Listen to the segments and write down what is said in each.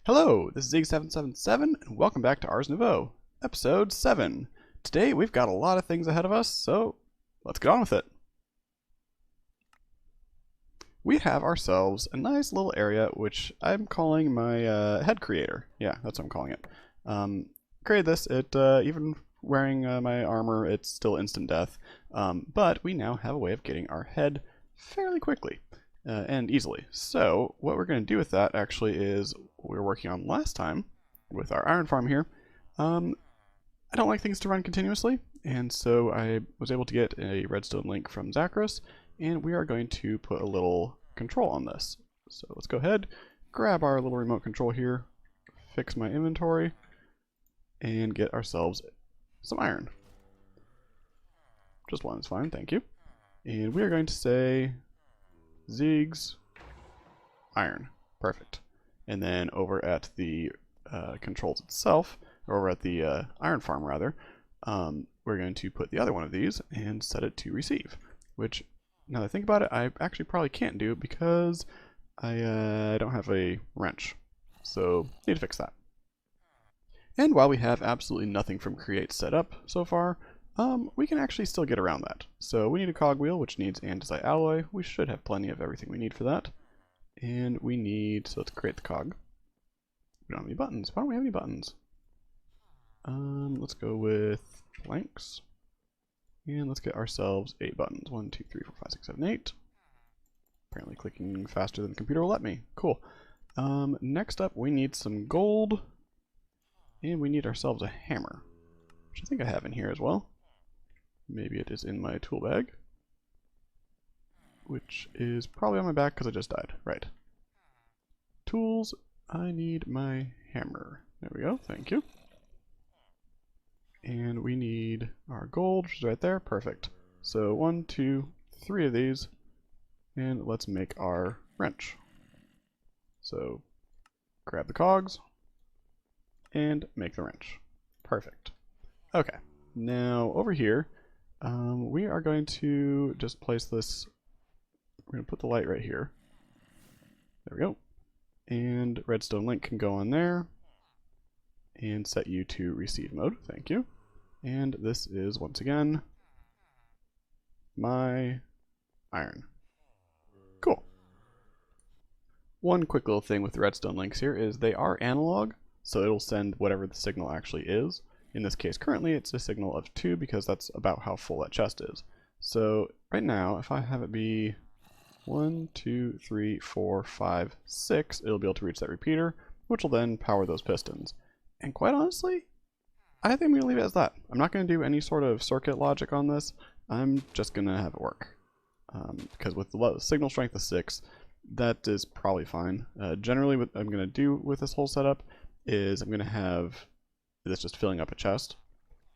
Hello, this is Zig777, and welcome back to Ars Nouveau, episode 7. Today we've got a lot of things ahead of us, so let's get on with it. We have ourselves a nice little area, which I'm calling my head creator. Yeah, that's what I'm calling it. Created this, even wearing my armor, it's still instant death, but we now have a way of getting our head fairly quickly. And easily. So what we're going to do with that actually is what we were working on last time with our iron farm here. I don't like things to run continuously, and so I was able to get a redstone link from Zachris, and we are going to put a little control on this. So let's go ahead, grab our little remote control here, fix my inventory, and get ourselves some iron. Just one is fine, thank you. And we are going to say Zig's iron. Perfect. And then over at the controls itself, or over at the iron farm rather, we're going to put the other one of these and set it to receive. Which, now that I think about it, I actually probably can't do because I don't have a wrench. So, need to fix that. And while we have absolutely nothing from Create set up so far, we can actually still get around that. So we need a cogwheel, which needs andesite alloy. We should have plenty of everything we need for that. And we need, so let's create the cog. We don't have any buttons. Why don't we have any buttons? Let's go with blanks. And let's get ourselves 8 buttons. 1, 2, 3, 4, 5, 6, 7, 8. Apparently clicking faster than the computer will let me. Cool. Next up, we need some gold. And we need ourselves a hammer, which I think I have in here as well. Maybe it is in my tool bag, which is probably on my back because I just died. Right. Tools, I need my hammer. There we go, thank you. And we need our gold, which is right there. Perfect. So 1, 2, 3 of these, and let's make our wrench. So grab the cogs and make the wrench. Perfect. Okay, now over here, we are going to just place this, we're going to put the light right here. There we go. And redstone link can go on there and set you to receive mode. Thank you. And this is, once again, my iron. Cool. One quick little thing with the redstone links here is they are analog, so it'll send whatever the signal actually is. In this case, currently, it's a signal of 2 because that's about how full that chest is. So right now, if I have it be 1, 2, 3, 4, 5, 6, it'll be able to reach that repeater, which will then power those pistons. And quite honestly, I think I'm going to leave it as that. I'm not going to do any sort of circuit logic on this. I'm just going to have it work. Because with the signal strength of 6, that is probably fine. Generally, what I'm going to do with this whole setup is I'm going to have this just filling up a chest,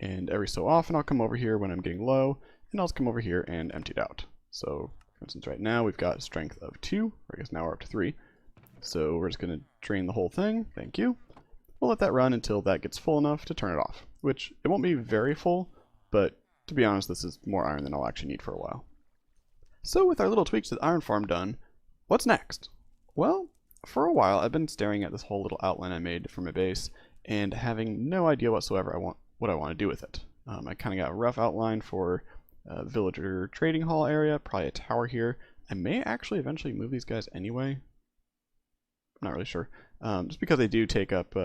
and every so often I'll come over here when I'm getting low, and I'll just come over here and empty it out. So, for instance, right now we've got strength of 2, or I guess now we're up to 3. So we're just going to drain the whole thing, thank you. We'll let that run until that gets full enough to turn it off, which it won't be very full, but to be honest, this is more iron than I'll actually need for a while. So with our little tweaks to the iron farm done, what's next? Well, for a while I've been staring at this whole little outline I made for my base, and having no idea whatsoever what I want to do with it. I kind of got a rough outline for a villager trading hall area, probably a tower here. I may actually eventually move these guys anyway. I'm not really sure. Just because they do take up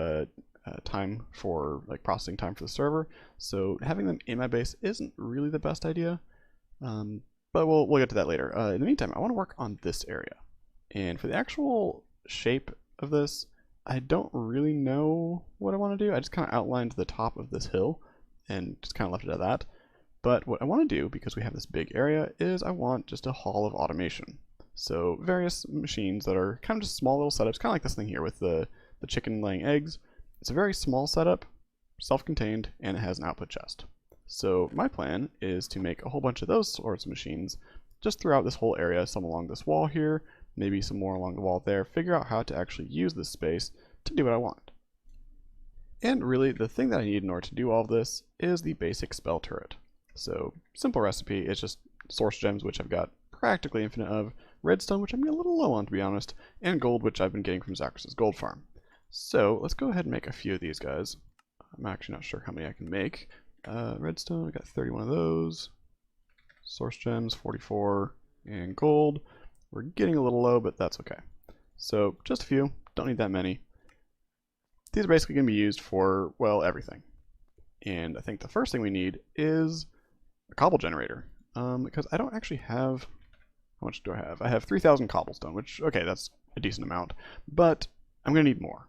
time for, like, processing time for the server, so having them in my base isn't really the best idea. But we'll get to that later. In the meantime, I want to work on this area. And for the actual shape of this, I don't really know what I want to do. I just kind of outlined the top of this hill and just kind of left it at that. But what I want to do, because we have this big area, is I want just a hall of automation. So various machines that are kind of just small little setups, kind of like this thing here with the chicken laying eggs. It's a very small setup, self-contained, and it has an output chest. So my plan is to make a whole bunch of those sorts of machines just throughout this whole area, some along this wall here, maybe some more along the wall there, figure out how to actually use this space to do what I want. And really, the thing that I need in order to do all of this is the basic spell turret. So, simple recipe, it's just source gems, which I've got practically infinite of, redstone, which I'm a little low on to be honest, and gold, which I've been getting from Zachris' gold farm. So let's go ahead and make a few of these guys. I'm actually not sure how many I can make. Redstone, I got 31 of those. Source gems, 44. And gold. We're getting a little low, but that's okay. So just a few, don't need that many. These are basically going to be used for, well, everything. And I think the first thing we need is a cobble generator. Because I don't actually have, how much do I have? I have 3,000 cobblestone, which, okay, that's a decent amount. But I'm going to need more.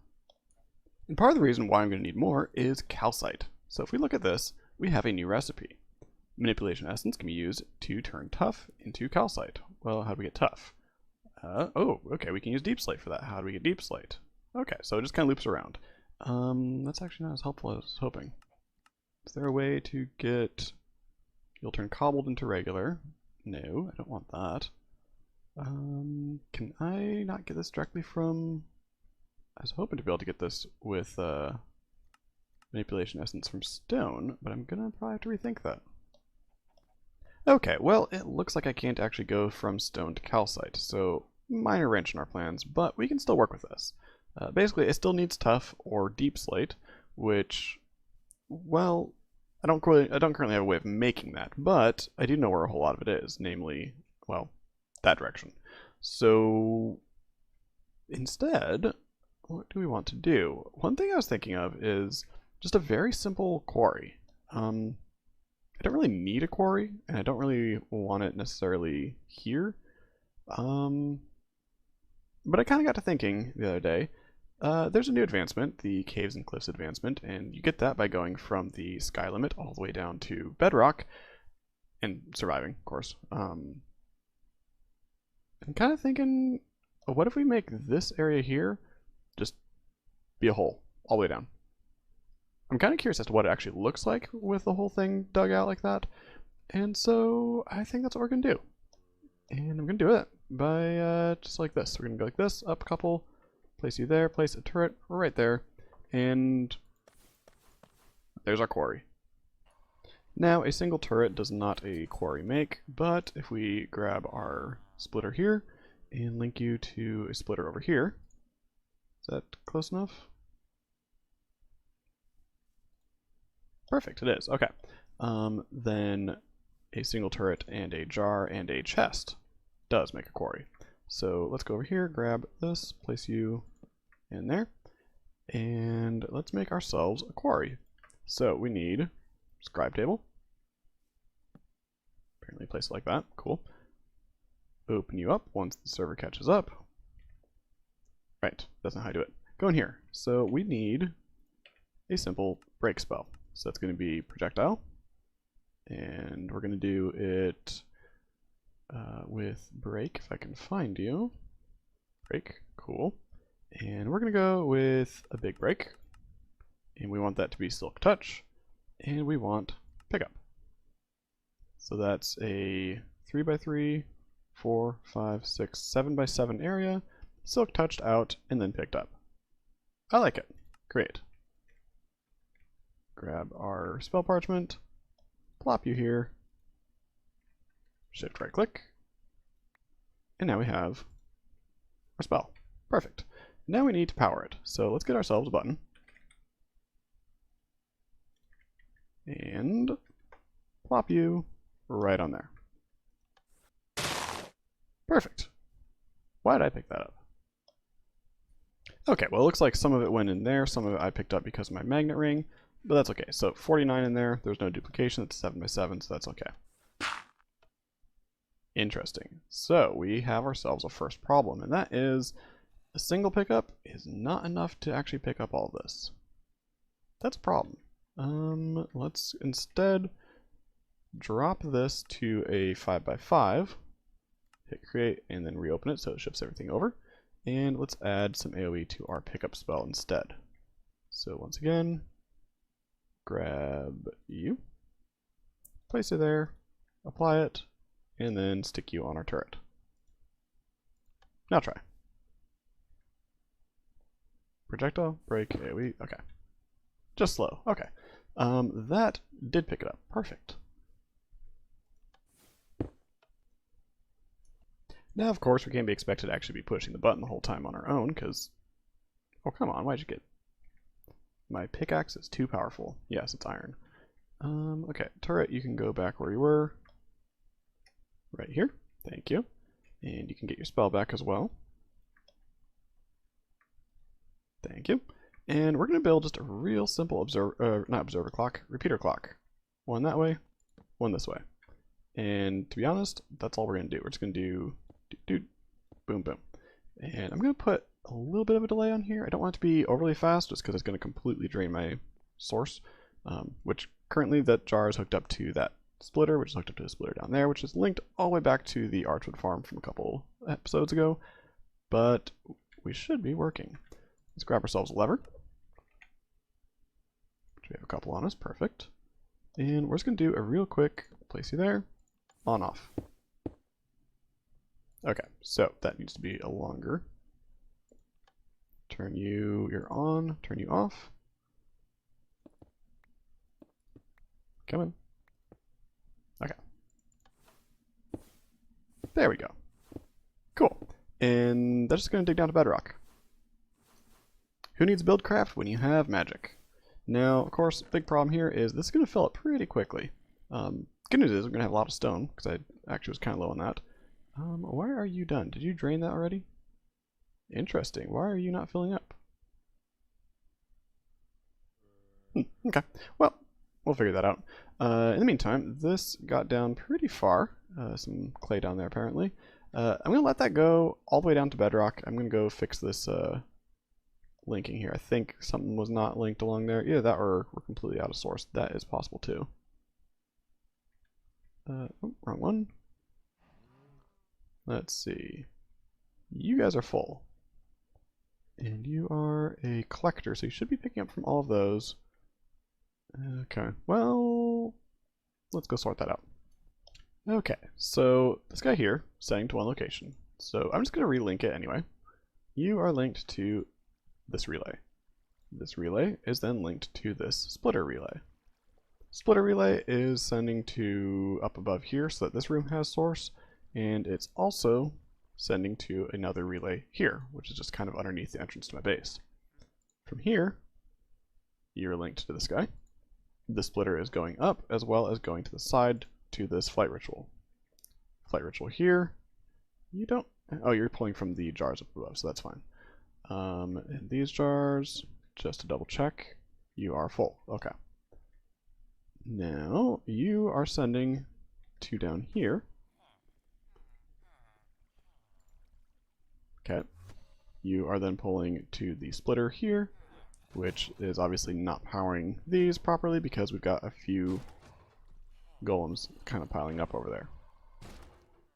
And part of the reason why I'm going to need more is calcite. So if we look at this, we have a new recipe. Manipulation essence can be used to turn tough into calcite. Well, how do we get tough? Oh, okay, we can use deep slate for that. How do we get deep slate? Okay, so it just kind of loops around. That's actually not as helpful as I was hoping. Is there a way to get... You'll turn cobbled into regular. No, I don't want that. Can I not get this directly from... I was hoping to be able to get this with manipulation essence from stone, but I'm gonna probably have to rethink that. Okay, well, it looks like I can't actually go from stone to calcite, so minor wrench in our plans, but we can still work with this. Basically, it still needs tough or deep slate, which, well, I don't currently have a way of making that, but I do know where a whole lot of it is, namely, well, that direction. So instead, what do we want to do? One thing I was thinking of is just a very simple quarry. I don't really need a quarry, and I don't really want it necessarily here. But I kind of got to thinking the other day, there's a new advancement, the Caves and Cliffs advancement, and you get that by going from the sky limit all the way down to Bedrock, and surviving, of course. I'm kind of thinking, what if we make this area here just be a hole all the way down? I'm kind of curious as to what it actually looks like with the whole thing dug out like that, and so I think that's what we're going to do. And I'm going to do it by just like this. We're going to go like this, up a couple, place you there, place a turret right there, and there's our quarry. Now, a single turret does not a quarry make, but if we grab our splitter here and link you to a splitter over here, is that close enough? Perfect, it is. Okay. Then a single turret and a jar and a chest does make a quarry. So let's go over here, grab this, place you in there, and let's make ourselves a quarry. So we need scribe table. Apparently place it like that. Cool. Open you up once the server catches up. Right, that's not how I do it. Go in here. So we need a simple break spell. So that's going to be projectile, and we're going to do it with break, if I can find you. Break, cool. And we're going to go with a big break, and we want that to be silk touch, and we want pickup. So that's a 3x3, 4, 5, 6, 7x7 area, silk touched out, and then picked up. I like it. Great. Grab our spell parchment, plop you here, shift right click, and now we have our spell. Perfect. Now we need to power it. So let's get ourselves a button. And plop you right on there. Perfect. Why did I pick that up? Okay, well it looks like some of it went in there, some of it I picked up because of my magnet ring. But that's okay. So 49 in there. There's no duplication. It's 7x7, so that's okay. Interesting. So we have ourselves a first problem, and that is a single pickup is not enough to actually pick up all this. That's a problem. Let's instead drop this to a 5x5. Hit create and then reopen it so it shifts everything over. And let's add some AoE to our pickup spell instead. So once again, grab you, place it there, apply it, and then stick you on our turret. Now try. Projectile, break, AoE, okay. Just slow, okay. That did pick it up, perfect. Now, of course, we can't be expected to actually be pushing the button the whole time on our own, because Oh, come on, why'd you get... My pickaxe is too powerful. Yes, it's iron. Okay, turret, you can go back where you were. Right here. Thank you. And you can get your spell back as well. Thank you. And we're going to build just a real simple repeater clock. One that way, one this way. And to be honest, that's all we're going to do. We're just going to do boom, boom. And I'm going to put a little bit of a delay on here. I don't want it to be overly fast just because it's going to completely drain my source, which currently that jar is hooked up to that splitter, which is hooked up to the splitter down there, which is linked all the way back to the Archwood farm from a couple episodes ago. But we should be working. Let's grab ourselves a lever. Which we have a couple on us. Perfect. And we're just going to do a real quick place you there, on off. Okay, so that needs to be a longer. Turn you're on, turn you off. Come in. Okay. There we go. Cool. And that's just going to dig down to bedrock. Who needs buildcraft when you have magic? Now, of course, big problem here is this is going to fill up pretty quickly. Good news is we're going to have a lot of stone, because I actually was kind of low on that. Why are you done? Did you drain that already? Interesting. Why are you not filling up? Okay. Well, we'll figure that out. In the meantime, this got down pretty far. Some clay down there, apparently. I'm going to let that go all the way down to bedrock. I'm going to go fix this linking here. I think something was not linked along there. Either that or we're completely out of source. That is possible, too. Oh, wrong one. Let's see. You guys are full. And you are a collector, so you should be picking up from all of those. Okay, well, let's go sort that out. Okay, so this guy here, setting to one location. So I'm just going to relink it anyway. You are linked to this relay. This relay is then linked to this splitter relay. Splitter relay is sending to up above here so that this room has source, and it's also sending to another relay here, which is just kind of underneath the entrance to my base. From here, you're linked to this guy. The splitter is going up as well as going to the side to this flight ritual. Flight ritual here. You don't... Oh, you're pulling from the jars up above, so that's fine. And these jars, just to double check, you are full. Okay. Now, you are sending to down here. Okay. You are then pulling to the splitter here, which is obviously not powering these properly because we've got a few golems kind of piling up over there.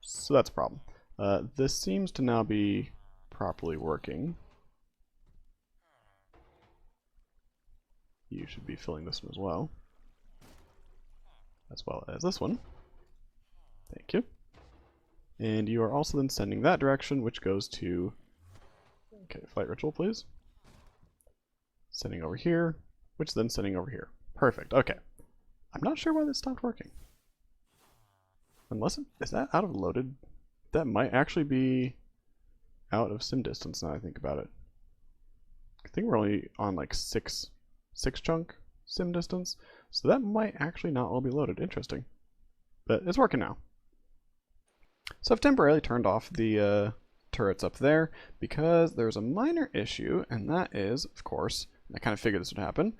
So that's a problem. This seems to now be properly working. You should be filling this one as well as this one. Thank you. And you are also then sending that direction, which goes to... Okay, flight ritual, please. Sending over here, which is then sending over here. Perfect, okay. I'm not sure why this stopped working. Unless is that out of loaded? That might actually be out of sim distance now I think about it. I think we're only on like six chunk sim distance, so that might actually not all be loaded. Interesting. But it's working now. So I've temporarily turned off the turrets up there because there's a minor issue, and that is, of course, I kind of figured this would happen,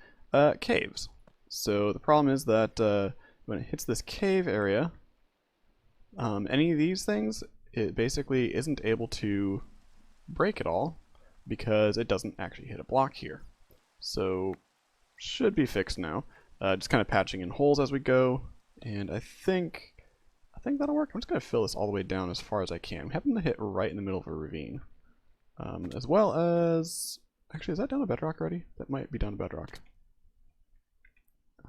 caves. So the problem is that when it hits this cave area, any of these things, it basically isn't able to break it all because it doesn't actually hit a block here. So should be fixed now. Just kind of patching in holes as we go, and I think that'll work. I'm just going to fill this all the way down as far as I can. We happen to hit right in the middle of a ravine. As well as... Actually, is that down to bedrock already? That might be down to bedrock.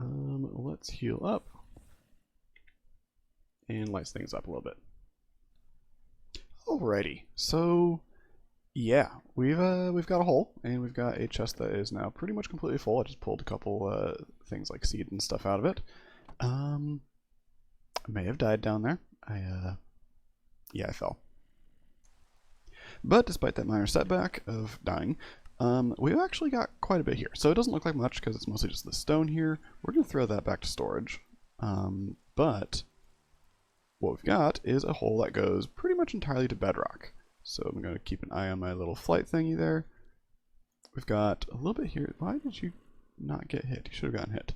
Let's heal up. And lights things up a little bit. Alrighty, so... Yeah, we've got a hole, and we've got a chest that is now pretty much completely full. I just pulled a couple things like seed and stuff out of it. I may have died down there. Yeah, I fell. But despite that minor setback of dying, We've actually got quite a bit here. So it doesn't look like much because it's mostly just the stone here. We're going to throw that back to storage. But what we've got is a hole that goes pretty much entirely to Bedrock. So I'm going to keep an eye on my little flight thingy there. We've got a little bit here. Why did you not get hit? You should have gotten hit.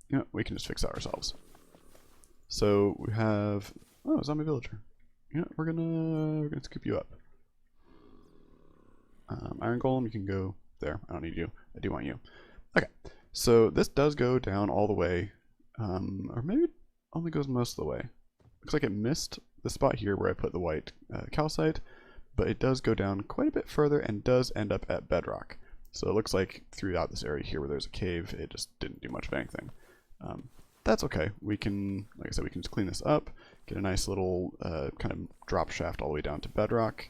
You know, we can just fix that ourselves. So we have, oh, a zombie villager. You know, we're gonna scoop you up. Iron Golem, you can go there. I don't need you. I do want you. Okay, so this does go down all the way, or maybe it only goes most of the way. Looks like it missed the spot here where I put the white calcite, but it does go down quite a bit further and does end up at Bedrock. So it looks like throughout this area here where there's a cave, it just didn't do much of anything. That's okay. We can, like I said, we can just clean this up, get a nice little kind of drop shaft all the way down to Bedrock.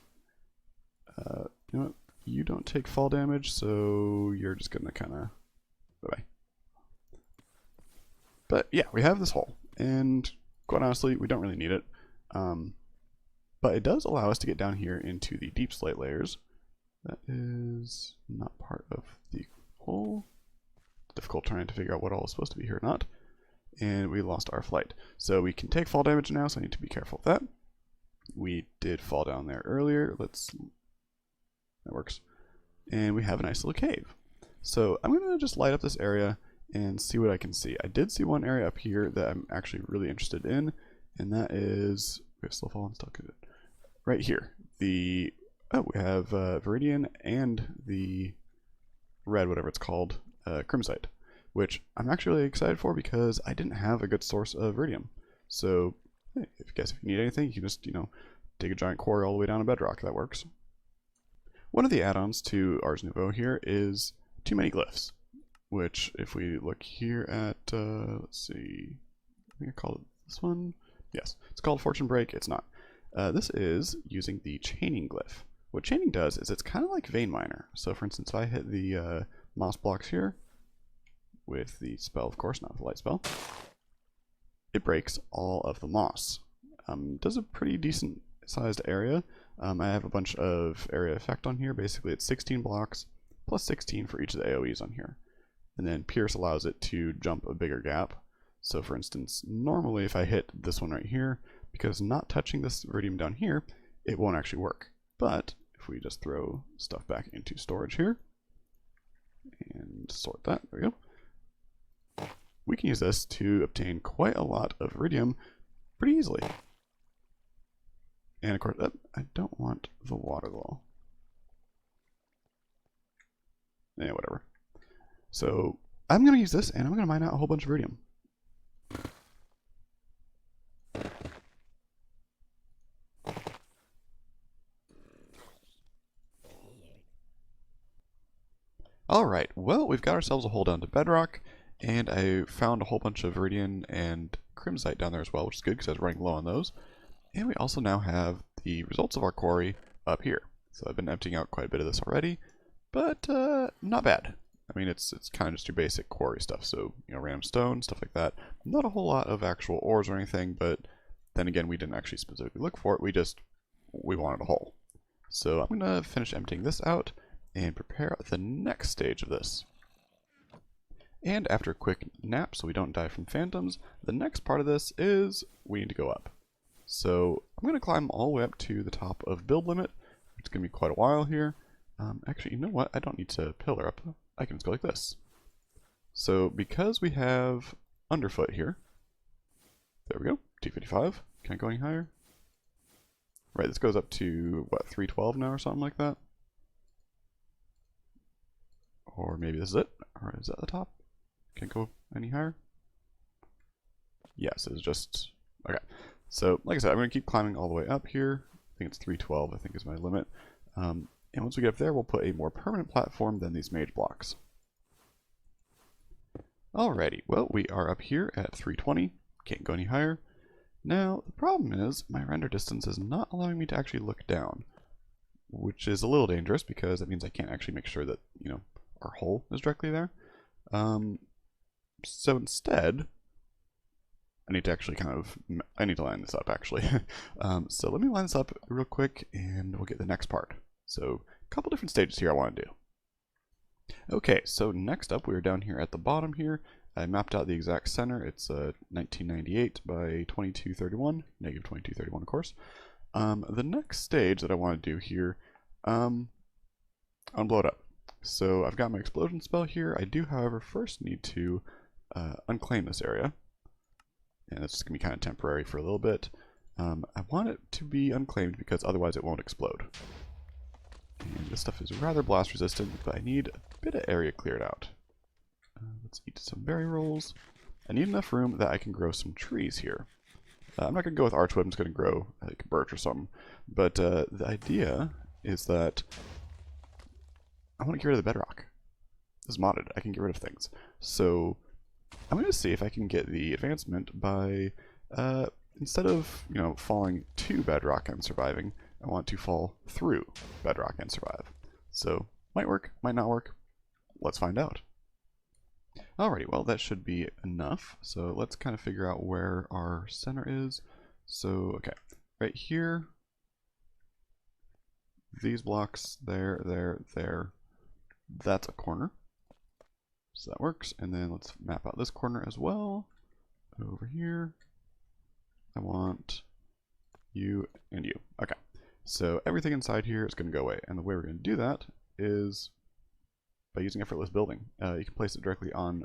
You know what? You don't take fall damage, so you're just gonna kind of bye-bye. But yeah, we have this hole, and quite honestly, we don't really need it. But it does allow us to get down here into the deep slate layers. That is not part of the hole. It's difficult trying to figure out what all is supposed to be here or not. And we lost our flight. So we can take fall damage now, so I need to be careful with that. We did fall down there earlier. That works. And we have a nice little cave. So I'm going to just light up this area and see what I can see. I did see one area up here that I'm actually really interested in, and that is, we have slow fall and stuck in it. Right here. We have Viridian and the red, whatever it's called, Crimsite, which I'm actually really excited for because I didn't have a good source of Viridium. So, hey, if you need anything, you can just, dig a giant quarry all the way down to Bedrock. That works. One of the add-ons to Ars Nouveau here is too many glyphs, which if we look here at, let's see, I think I called it this one. Yes, it's called Fortune Break. It's not. This is using the chaining glyph. What chaining does is it's kind of like Vein Miner. So for instance, if I hit the moss blocks here with the spell, of course, not with the light spell, it breaks all of the moss. Does a pretty decent sized area. I have a bunch of area effect on here. Basically, it's 16 blocks plus 16 for each of the AoEs on here. And then Pierce allows it to jump a bigger gap. So for instance, normally if I hit this one right here, because not touching this Viridium down here, it won't actually work. But if we just throw stuff back into storage here and sort that, there we go. We can use this to obtain quite a lot of Viridium pretty easily. And of course, I don't want the water though. Yeah, whatever. So I'm going to use this and I'm going to mine out a whole bunch of Viridium. Alright, well, we've got ourselves a hole down to Bedrock, and I found a whole bunch of Viridian and Crimsite down there as well, which is good because I was running low on those. And we also now have the results of our quarry up here. So I've been emptying out quite a bit of this already, but not bad. I mean, it's kind of just your basic quarry stuff, so, random stone, stuff like that. Not a whole lot of actual ores or anything, but then again, we didn't actually specifically look for it, we wanted a hole. So I'm going to finish emptying this out and prepare the next stage of this. And after a quick nap so we don't die from phantoms, the next part of this is we need to go up. So I'm going to climb all the way up to the top of build limit. It's going to be quite a while here. Actually, you know what? I don't need to pillar up. I can just go like this. So because we have underfoot here, there we go, 255. Can I go any higher? Right, this goes up to, what, 312 now or something like that? Or maybe this is it? Or is that the top? Can't go any higher? Yes, it's just, okay. So, like I said, I'm going to keep climbing all the way up here. I think it's 312, I think is my limit. And once we get up there, we'll put a more permanent platform than these mage blocks. Alrighty, well, we are up here at 320. Can't go any higher. Now, the problem is my render distance is not allowing me to actually look down, which is a little dangerous because that means I can't actually make sure that, our hole is directly there. So instead, I need to actually I need to line this up actually. So let me line this up real quick and we'll get the next part. So a couple different stages here I want to do. Okay, so next up, we're down here at the bottom here. I mapped out the exact center. It's 1998 by 2231, negative 2231, of course. The next stage that I want to do here, I'm gonna blow it up. So I've got my explosion spell here. I do, however, first need to unclaim this area. And it's going to be kind of temporary for a little bit. I want it to be unclaimed because otherwise it won't explode. And this stuff is rather blast resistant, but I need a bit of area cleared out. Let's eat some berry rolls. I need enough room that I can grow some trees here. I'm not going to go with archwood, I'm just going to grow like birch or something. But the idea is that I want to get rid of the bedrock. This is modded, I can get rid of things. So I'm going to see if I can get the advancement by, instead of, falling to bedrock and surviving, I want to fall through bedrock and survive. So, might work, might not work. Let's find out. Alrighty, well that should be enough. So let's kind of figure out where our center is. So, okay, right here, these blocks, there, that's a corner. So that works, and then let's map out this corner as well. Over here, I want you and you. Okay, so everything inside here is going to go away, and the way we're going to do that is by using effortless building. You can place it directly on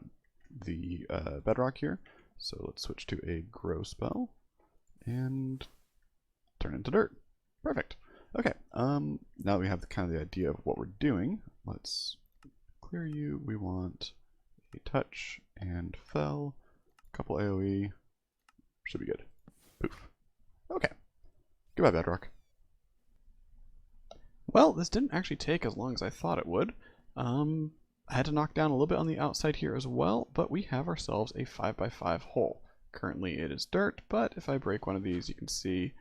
the bedrock here. So let's switch to a grow spell and turn into dirt. Perfect. Okay, now that we have kind of the idea of what we're doing, let's clear you. We want a touch and fell, a couple AoE, should be good. Poof. Okay. Goodbye, bedrock. Well, this didn't actually take as long as I thought it would. I had to knock down a little bit on the outside here as well, but we have ourselves a 5x5 hole. Currently it is dirt, but if I break one of these, you can see,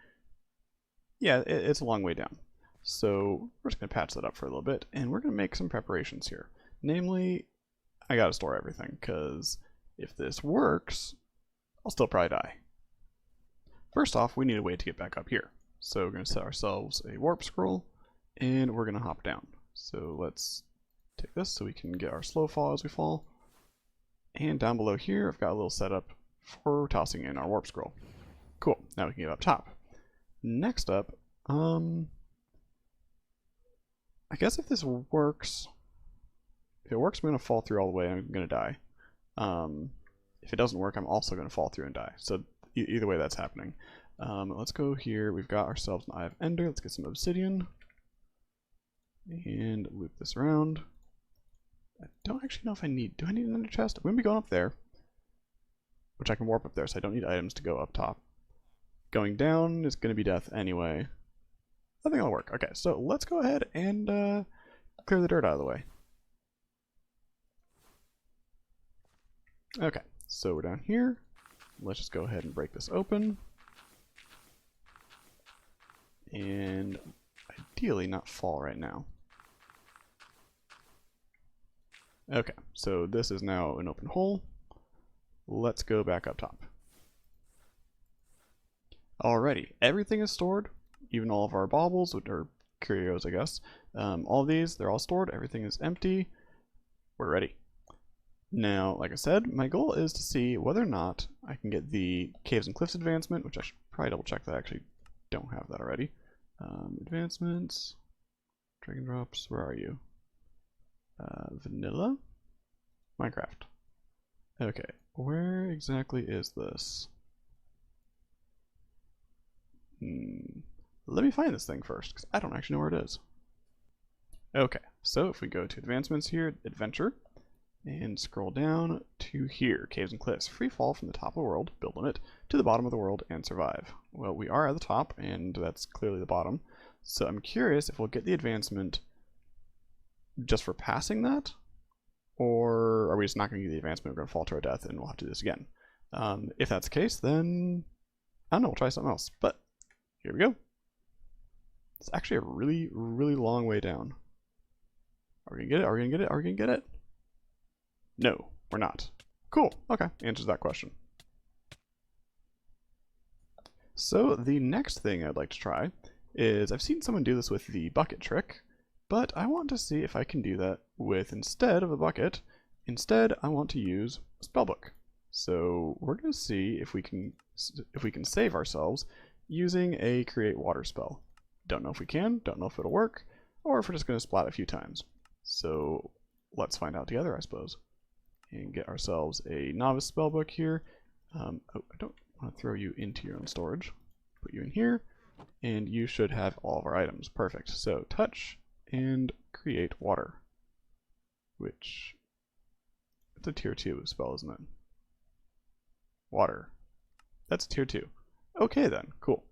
yeah, it's a long way down. So we're just going to patch that up for a little bit, and we're going to make some preparations here. Namely, I got to store everything, because if this works, I'll still probably die. First off, we need a way to get back up here. So we're going to set ourselves a warp scroll, and we're going to hop down. So let's take this so we can get our slow fall as we fall. And down below here, I've got a little setup for tossing in our warp scroll. Cool, now we can get up top. Next up, I guess if this works, if it works, I'm going to fall through all the way and I'm going to die. If it doesn't work, I'm also going to fall through and die. So either way, that's happening. Let's go here. We've got ourselves an Eye of Ender. Let's get some obsidian and loop this around. I don't actually know if I need, do I need an ender chest? I'm going to be going up there, which I can warp up there, so I don't need items to go up top. Going down is going to be death anyway. I think it'll work. Okay, so let's go ahead and clear the dirt out of the way. Okay, so we're down here. Let's just go ahead and break this open. And ideally not fall right now. Okay, so this is now an open hole. Let's go back up top. Alrighty, everything is stored, even all of our baubles, or curios, I guess. All of these, they're all stored, everything is empty. We're ready. Now, like I said, my goal is to see whether or not I can get the Caves and Cliffs advancement, which I should probably double check that I actually don't have that already. Advancements, drag and drops, where are you? Vanilla? Minecraft. Okay, where exactly is this? Let me find this thing first, because I don't actually know where it is. Okay, so if we go to advancements here, adventure, and scroll down to here, Caves and Cliffs, free fall from the top of the world, build limit, to the bottom of the world and survive. Well, we are at the top, and that's clearly the bottom, so I'm curious if we'll get the advancement just for passing that, or are we just not going to get the advancement, we're going to fall to our death and we'll have to do this again. If that's the case, then I don't know, we'll try something else, but here we go. It's actually a really, really long way down. Are we going to get it? Are we going to get it? Are we going to get it? No, we're not. Cool, okay, answers that question. So the next thing I'd like to try is, I've seen someone do this with the bucket trick, But I want to see if I can do that with, instead of a bucket, instead I want to use a spellbook. So we're going to see if we can save ourselves using a create water spell. Don't know if we can, don't know if it'll work, or if we're just going to splat a few times. So let's find out together, I suppose. And get ourselves a novice spellbook here. Oh, I don't want to throw you into your own storage. Put you in here, and you should have all of our items. Perfect. So touch and create water, which it's a tier 2 spell, isn't it? Water. That's tier 2. Okay then, cool.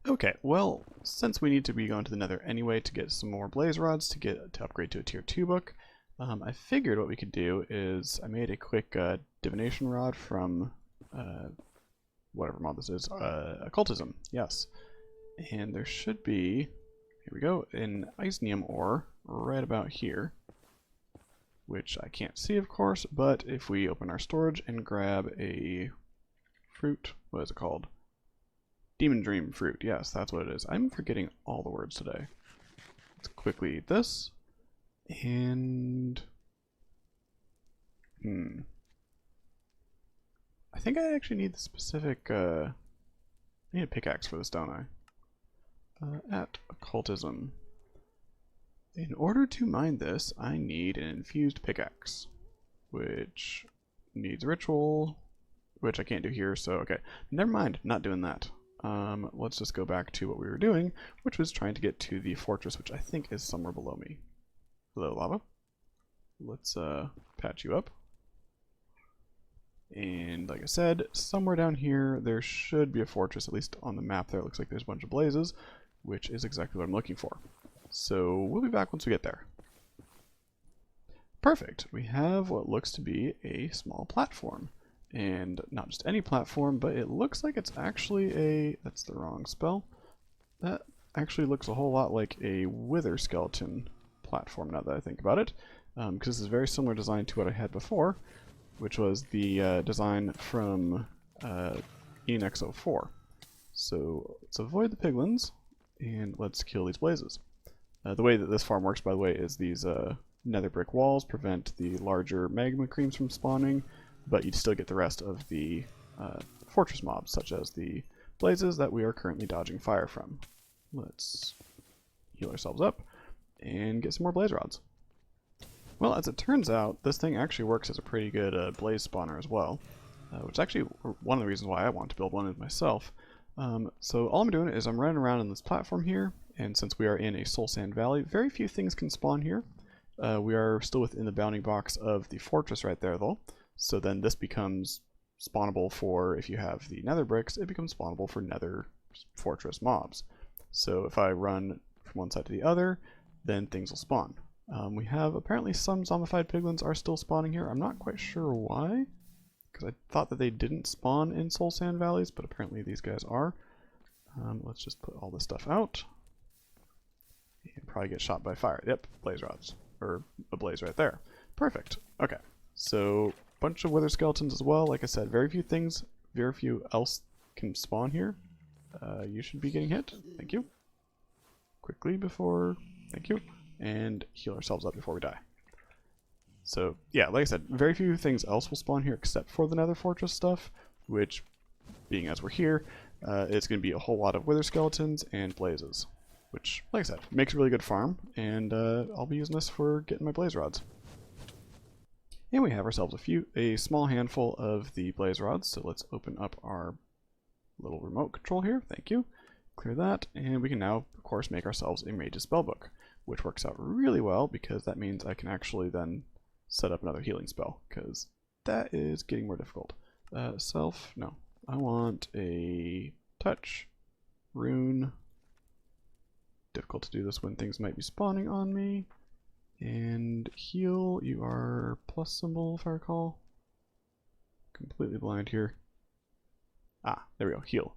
Okay, well, since we need to be going to the Nether anyway to get some more blaze rods to upgrade to a tier 2 book, I figured what we could do is I made a quick divination rod from whatever mod this is, occultism, yes. And there should be, here we go, an isnium ore right about here, which I can't see of course, but if we open our storage and grab a fruit, what is it called? Demon Dream fruit, yes, that's what it is. I'm forgetting all the words today. Let's quickly eat this, and I think I actually need the specific, I need a pickaxe for this, don't I? At occultism. In order to mine this, I need an infused pickaxe, which needs ritual, which I can't do here, so okay. Never mind, not doing that. Let's just go back to what we were doing, which was trying to get to the fortress, which I think is somewhere below me. Hello, lava. Let's patch you up. And like I said, somewhere down here there should be a fortress, at least on the map there. It looks like there's a bunch of blazes, which is exactly what I'm looking for. So we'll be back once we get there. Perfect. We have what looks to be a small platform. And not just any platform, but it looks like it's actually a... That's the wrong spell. That actually looks a whole lot like a wither skeleton platform now that I think about it. Because this is a very similar design to what I had before, which was the design from Enix 04. So let's avoid the piglins, and let's kill these blazes. The way that this farm works, by the way, is these nether brick walls prevent the larger magma creams from spawning, but you'd still get the rest of the fortress mobs, such as the blazes that we are currently dodging fire from. Let's heal ourselves up and get some more blaze rods. Well, as it turns out, this thing actually works as a pretty good blaze spawner as well, which is actually one of the reasons why I want to build one myself. So all I'm doing is I'm running around on this platform here, and since we are in a soul sand valley, very few things can spawn here. We are still within the bounding box of the fortress right there though, so then this becomes spawnable for, if you have the nether bricks, it becomes spawnable for nether fortress mobs. So if I run from one side to the other, then things will spawn. We have apparently some zombified piglins are still spawning here. I'm not quite sure why, because I thought that they didn't spawn in soul sand valleys, but apparently these guys are. Let's just put all this stuff out. And probably get shot by fire. Yep, blaze rods. Or a blaze right there. Perfect. Okay, so bunch of wither skeletons as well. Like I said, very few else can spawn here. You should be getting hit. Thank you. Quickly before... Thank you. And heal ourselves up before we die. So, yeah, like I said, very few things else will spawn here except for the nether fortress stuff, which, being as we're here, it's going to be a whole lot of wither skeletons and blazes, which, like I said, makes a really good farm, and I'll be using this for getting my blaze rods. And we have ourselves a small handful of the blaze rods, so let's open up our little remote control here. Thank you. Clear that, and we can now, of course, make ourselves a mage's spellbook, which works out really well because that means I can actually then set up another healing spell, because that is getting more difficult. No. I want a touch, rune. Difficult to do this when things might be spawning on me. And heal, you are plus symbol if I recall. Completely blind here. Ah, there we go, heal.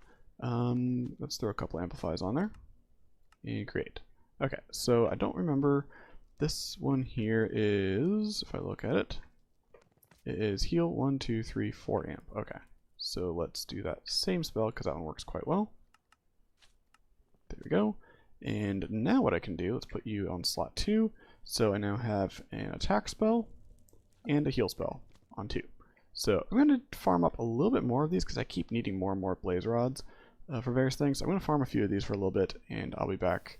Let's throw a couple amplifiers on there. And create. Okay, so I don't remember. This one here is, if I look at it, it is heal 1, 2, 3, 4 amp. Okay, so let's do that same spell because that one works quite well. There we go. And now what I can do, let's put you on slot 2. So I now have an attack spell and a heal spell on 2. So I'm going to farm up a little bit more of these because I keep needing more and more blaze rods for various things. So I'm going to farm a few of these for a little bit, and I'll be back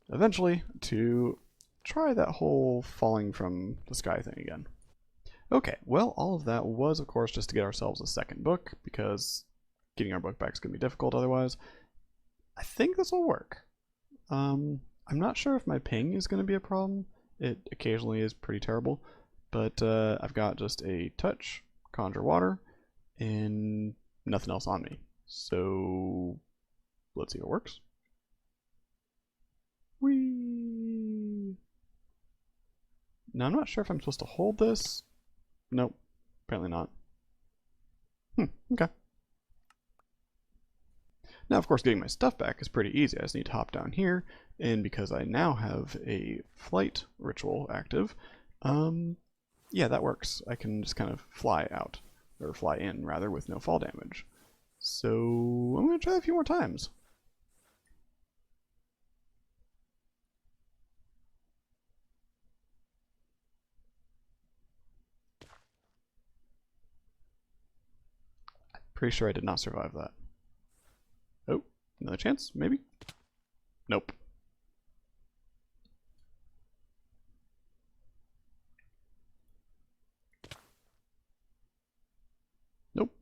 eventually to try that whole falling from the sky thing again. Okay, well, all of that was, of course, just to get ourselves a second book, because getting our book back is going to be difficult otherwise. I think this will work. I'm not sure if my ping is going to be a problem. It occasionally is pretty terrible, but I've got just a touch, conjure water, and nothing else on me. So let's see if it works. Whee! Now I'm not sure if I'm supposed to hold this. Nope, apparently not. Okay. Now, of course, getting my stuff back is pretty easy. I just need to hop down here, and because I now have a flight ritual active, yeah, that works. I can just kind of fly out, or fly in, rather, with no fall damage. So I'm going to try that a few more times. I'm pretty sure I did not survive that. Oh, another chance, maybe? Nope. Nope.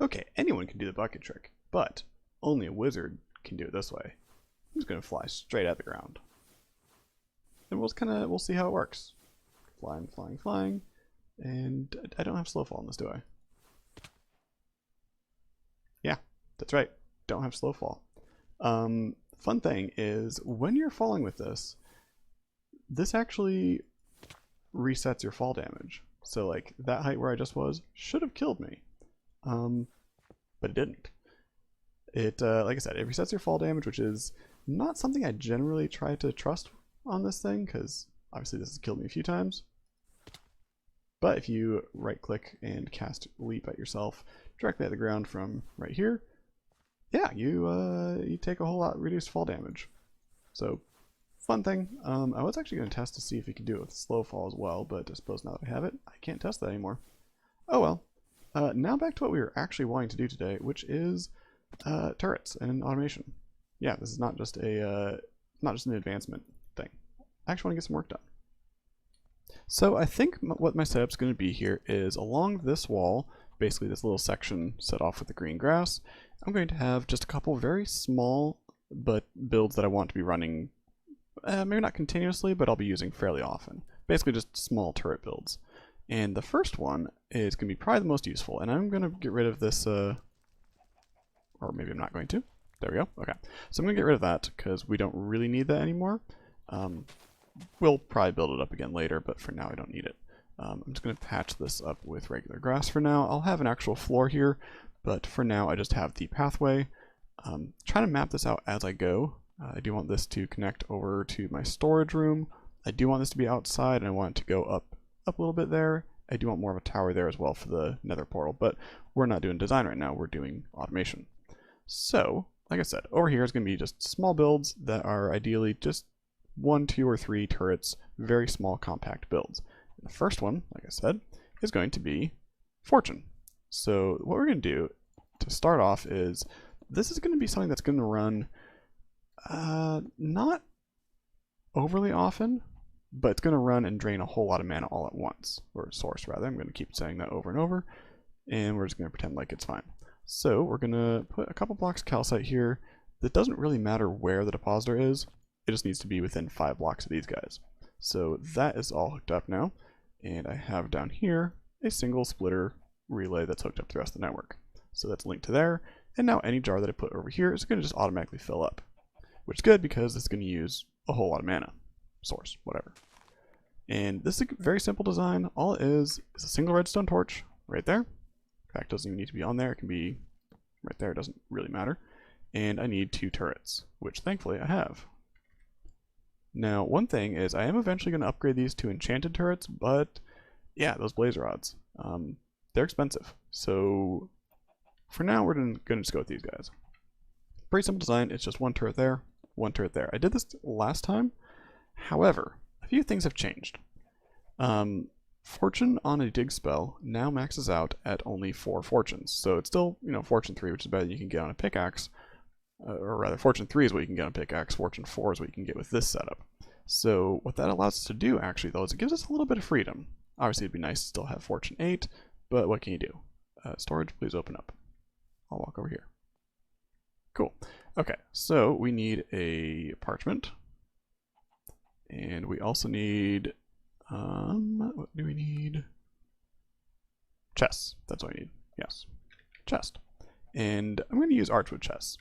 Okay, anyone can do the bucket trick, but only a wizard can do it this way. I'm just gonna fly straight at the ground. And we'll see how it works. Flying, flying, flying. And I don't have slow fall in this, do I? Yeah, that's right. Don't have slow fall. Fun thing is, when you're falling with this, this actually resets your fall damage. So like that height where I just was should have killed me, but it didn't. It like I said, it resets your fall damage, which is not something I generally try to trust on this thing because obviously this has killed me a few times. But if you right click and cast leap at yourself directly at the ground from right here, yeah, you take a whole lot reduced fall damage. So fun thing. I was actually going to test to see if you could do it with slow fall as well, but I suppose now that I have it, I can't test that anymore. Oh well. Now back to what we were actually wanting to do today, which is turrets and automation. Yeah, this is not just an advancement thing. I actually want to get some work done. So I think what my setup's going to be here is along this wall, basically this little section set off with the green grass, I'm going to have just a couple very small but builds that I want to be running, maybe not continuously, but I'll be using fairly often. Basically just small turret builds. And the first one is going to be probably the most useful, and I'm going to get rid of this, or maybe I'm not going to. There we go. Okay. So I'm going to get rid of that because we don't really need that anymore. We'll probably build it up again later, but for now I don't need it. I'm just going to patch this up with regular grass for now. I'll have an actual floor here, but for now I just have the pathway. Trying to map this out as I go. I do want this to connect over to my storage room. I do want this to be outside, and I want it to go up a little bit there. I do want more of a tower there as well for the Nether portal, but we're not doing design right now. We're doing automation. So, like I said, over here is going to be just small builds that are ideally just 1, 2, or 3 turrets, very small, compact builds. And the first one, like I said, is going to be Fortune. So what we're going to do to start off is, this is going to be something that's going to run not overly often, but it's going to run and drain a whole lot of mana all at once, or source rather. I'm going to keep saying that over and over, and we're just going to pretend like it's fine. So we're going to put a couple blocks of calcite here. That doesn't really matter where the depositor is. It just needs to be within 5 blocks of these guys. So that is all hooked up now, and I have down here a single splitter relay that's hooked up to the rest of the network. So that's linked to there, and now any jar that I put over here is going to just automatically fill up, which is good because it's going to use a whole lot of mana, source, whatever. And this is a very simple design. All it is a single redstone torch right there. In fact, it doesn't even need to be on there. It can be right there. It doesn't really matter. And I need 2 turrets, which thankfully I have. Now, one thing is I am eventually going to upgrade these to enchanted turrets, but yeah, those blaze rods, they're expensive. So for now, we're going to just go with these guys. Pretty simple design. It's just 1 turret there, one turret there. I did this last time. However, a few things have changed. Fortune on a dig spell now maxes out at only 4 fortunes. So it's still, Fortune 3, which is better than you can get on a pickaxe. Or rather, Fortune 3 is what you can get on a pickaxe. Fortune 4 is what you can get with this setup. So what that allows us to do, actually, though, is it gives us a little bit of freedom. Obviously, it'd be nice to still have Fortune 8, but what can you do? Storage, please open up. I'll walk over here. Cool. Okay, so we need a parchment. And we also need, what do we need? Chests. That's what I need. Yes. Chest. And I'm going to use archwood chests.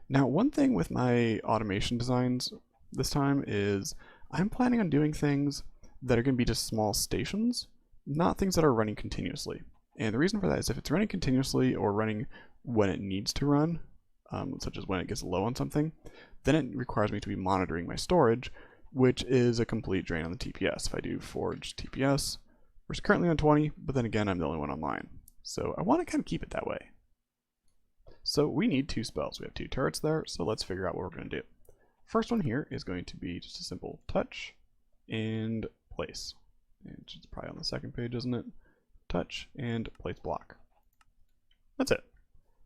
Now, one thing with my automation designs this time is I'm planning on doing things that are going to be just small stations, not things that are running continuously. And the reason for that is if it's running continuously or running when it needs to run, such as when it gets low on something, then it requires me to be monitoring my storage, which is a complete drain on the TPS. If I do forge TPS, we're currently on 20, but then again, I'm the only one online. So I want to kind of keep it that way. So we need 2 spells. We have 2 turrets there, so let's figure out what we're going to do. First one here is going to be just a simple touch and place. And it's probably on the second page, isn't it? Touch and place block. That's it.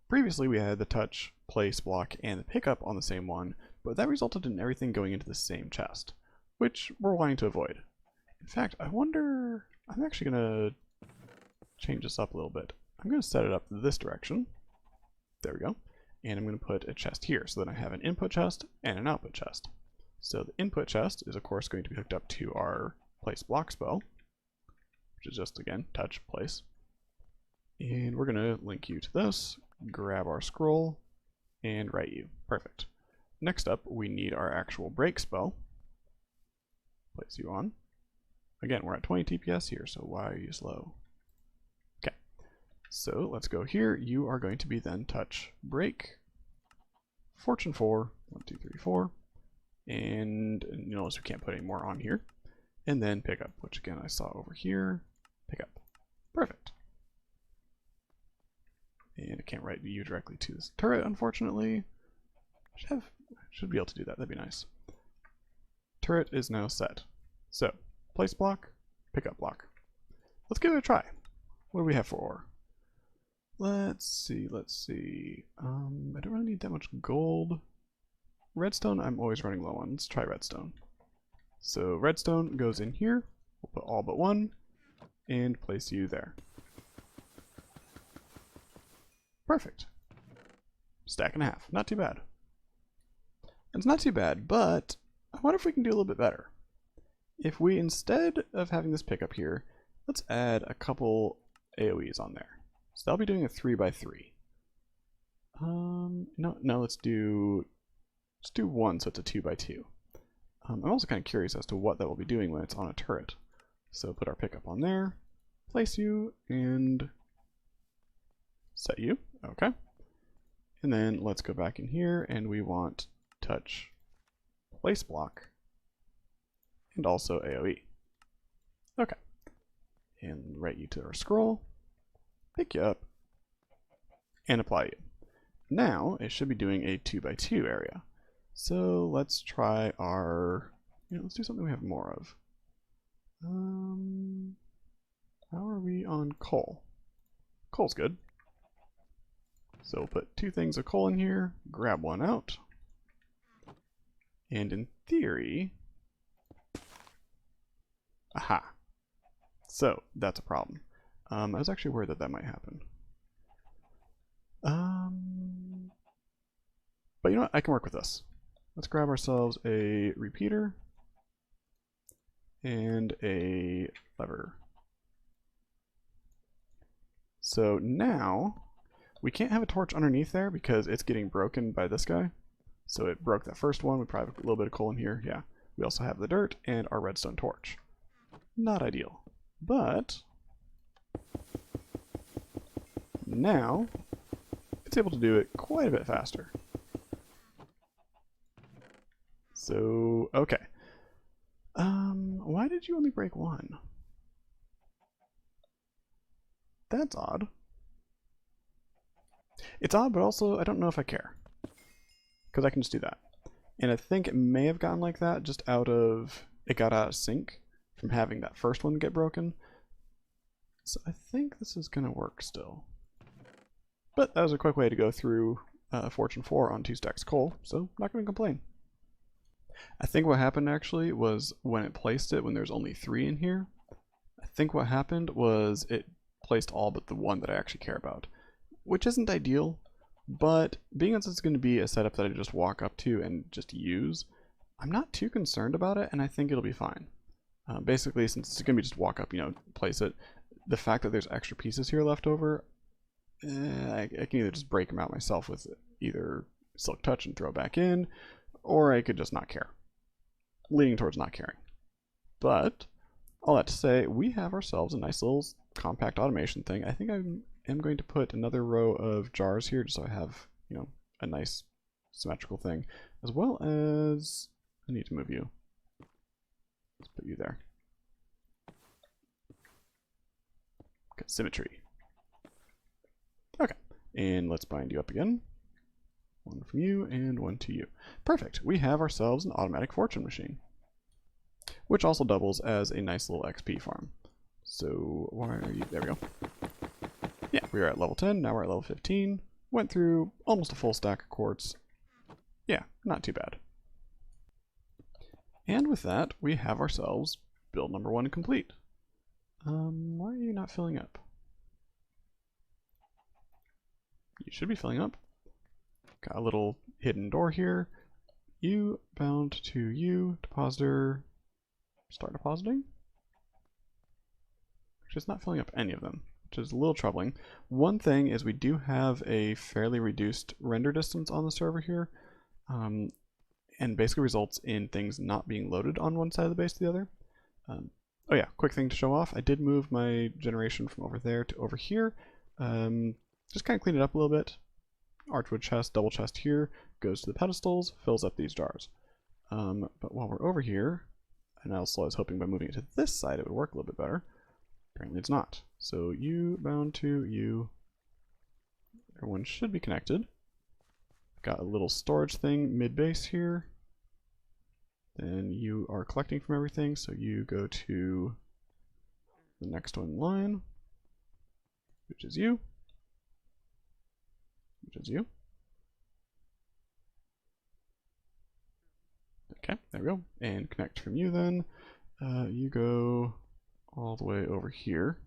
Previously we had the touch, place, block, and the pickup on the same one, but that resulted in everything going into the same chest, which we're wanting to avoid. In fact, I wonder, I'm actually going to change this up a little bit. I'm going to set it up this direction. There we go. And I'm going to put a chest here, so then I have an input chest and an output chest. So the input chest is of course going to be hooked up to our place block spell, which is just, again, touch, place. And we're going to link you to this, grab our scroll, and write you. Perfect. Next up, we need our actual break spell. Place you on. Again, we're at 20 TPS here, so why are you slow? Okay. So let's go here. You are going to be then touch, break, Fortune 4, 1, 2, 3, 4. And you notice we can't put any more on here. And then pick up, which again I saw over here. Pick up. Perfect. And I can't write you directly to this turret, unfortunately. Should be able to do that. That'd be nice. Turret is now set. So, place block, pick up block. Let's give it a try. What do we have for ore? Let's see. I don't really need that much gold. Redstone, I'm always running low on. Let's try redstone. So redstone goes in here. We'll put all but 1 and place you there. Perfect. Stack and a half. Not too bad. It's not too bad, but I wonder if we can do a little bit better. If we, instead of having this pickup here, let's add a couple AoEs on there. So that'll be doing a 3x3. No, let's do 1, so it's a 2x2. I'm also kind of curious as to what that will be doing when it's on a turret. So put our pickup on there, place you, and set you. Okay. And then let's go back in here, and we want touch, place block, and also AoE. Okay. And write you to our scroll, pick you up, and apply you. Now it should be doing a 2x2 area. So let's try our, let's do something we have more of. How are we on coal? Coal's good. So we'll put 2 things of coal in here, grab 1 out. And in theory, aha. So that's a problem. I was actually worried that might happen. But you know what? I can work with this. Let's grab ourselves a repeater and a lever. So now we can't have a torch underneath there because it's getting broken by this guy. So it broke that first one. We probably have a little bit of coal in here. Yeah. We also have the dirt and our redstone torch. Not ideal. But now it's able to do it quite a bit faster. So, okay. Why did you only break 1? That's odd. It's odd, but also I don't know if I care. Because I can just do that. And I think it may have gotten like that just it got out of sync from having that first one get broken. So I think this is going to work still. But that was a quick way to go through Fortune 4 on 2 stacks coal, so not going to complain. I think what happened actually was when it placed it, when there's only 3 in here, I think what happened was it placed all but the one that I actually care about, which isn't ideal, but being as it's going to be a setup that I just walk up to and just use, I'm not too concerned about it, and I think it'll be fine. Basically, since it's going to be just walk up, place it, the fact that there's extra pieces here left over, I can either just break them out myself with either Silk Touch and throw back in, or I could just not care. Leaning towards not caring. But, all that to say, we have ourselves a nice little compact automation thing. I think I am going to put another row of jars here just so I have, a nice symmetrical thing, as well as I need to move you. Let's put you there. Okay, symmetry. Okay, and let's bind you up again. One from you and one to you. Perfect. We have ourselves an automatic fortune machine, which also doubles as a nice little XP farm. So why are you? There we go. Yeah, we are at level 10. Now we're at level 15. Went through almost a full stack of quartz. Yeah, not too bad. And with that, we have ourselves build number 1 complete. Why are you not filling up? You should be filling up. Got a little hidden door here. You bound to you, depositor, start depositing. Just not filling up any of them, which is a little troubling. One thing is we do have a fairly reduced render distance on the server here, and basically results in things not being loaded on one side of the base to the other. Oh yeah, quick thing to show off. I did move my generation from over there to over here. Just kind of clean it up a little bit. Archwood chest, double chest here, goes to the pedestals, fills up these jars. But while we're over here, and also I was hoping by moving it to this side it would work a little bit better. Apparently it's not. So you bound to you. Everyone should be connected. Got a little storage thing mid-base here. Then you are collecting from everything, so you go to the next one in line, which is you. Which is you. Okay, there we go. And connect from you then. You go all the way over here.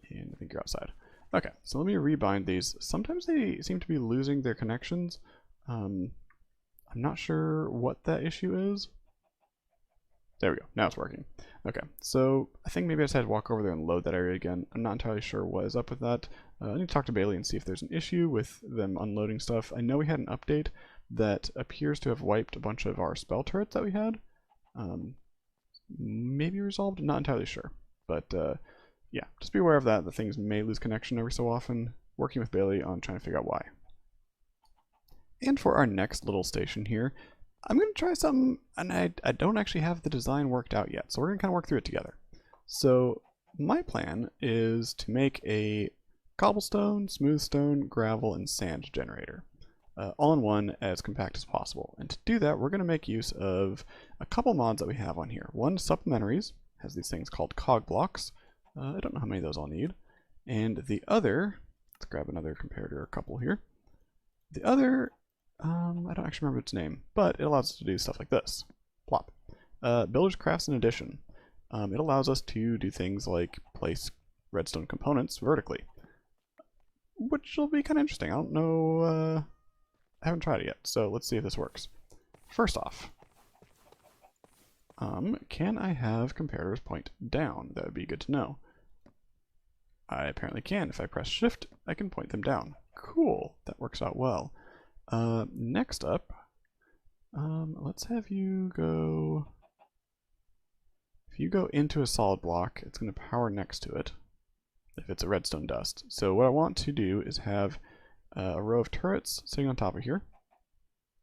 And I think you're outside. Okay, so let me rebind these. Sometimes they seem to be losing their connections. I'm not sure what that issue is. There we go, now it's working. Okay, so I think maybe I just had to walk over there and load that area again. I'm not entirely sure what is up with that. I need to talk to Bailey and see if there's an issue with them unloading stuff. I know we had an update that appears to have wiped a bunch of our spell turrets that we had. Maybe resolved, not entirely sure. But yeah, just be aware of that things may lose connection every so often. Working with Bailey on trying to figure out why. And for our next little station here, I'm going to try something, and I don't actually have the design worked out yet, so we're going to kind of work through it together. So my plan is to make a cobblestone, smooth stone, gravel, and sand generator, all in one, as compact as possible. And to do that, we're going to make use of a couple mods that we have on here. One, supplementaries, has these things called cog blocks. I don't know how many of those I'll need. And the other, let's grab another comparator, a couple here. The other, I don't actually remember its name, but it allows us to do stuff like this. Plop. Builder's Crafts and Addition. It allows us to do things like place redstone components vertically, which will be kind of interesting. I don't know, I haven't tried it yet, so let's see if this works. First off, can I have comparators point down? That would be good to know. I apparently can. If I press shift, I can point them down. Cool, that works out well. Next up, let's have you go, if you go into a solid block, it's going to power next to it, if it's a redstone dust. So what I want to do is have a row of turrets sitting on top of here,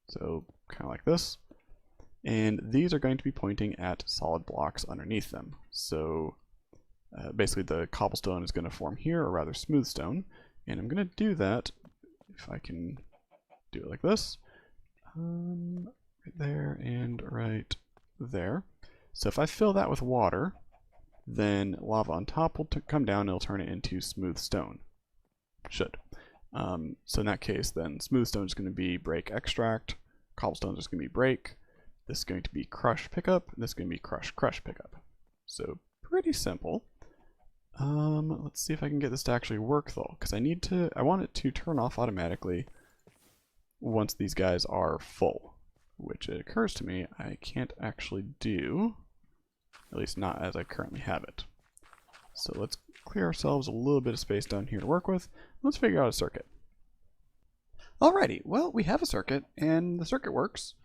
so kind of like this, and these are going to be pointing at solid blocks underneath them. So basically the cobblestone is going to form here, or rather smooth stone, and I'm going to do that, if I can do it like this. Right there and right there. So if I fill that with water, then lava on top will come down and it'll turn it into smooth stone. Should. So in that case, then smooth stone is going to be break extract, cobblestone is going to be break, this is going to be crush pickup, and this is going to be crush pickup. So pretty simple. Let's see if I can get this to actually work though, because I want it to turn off automatically once these guys are full, which it occurs to me I can't actually do, at least not as I currently have it. So let's clear ourselves a little bit of space down here to work with. Let's figure out a circuit. Alrighty, well, we have a circuit, and the circuit works.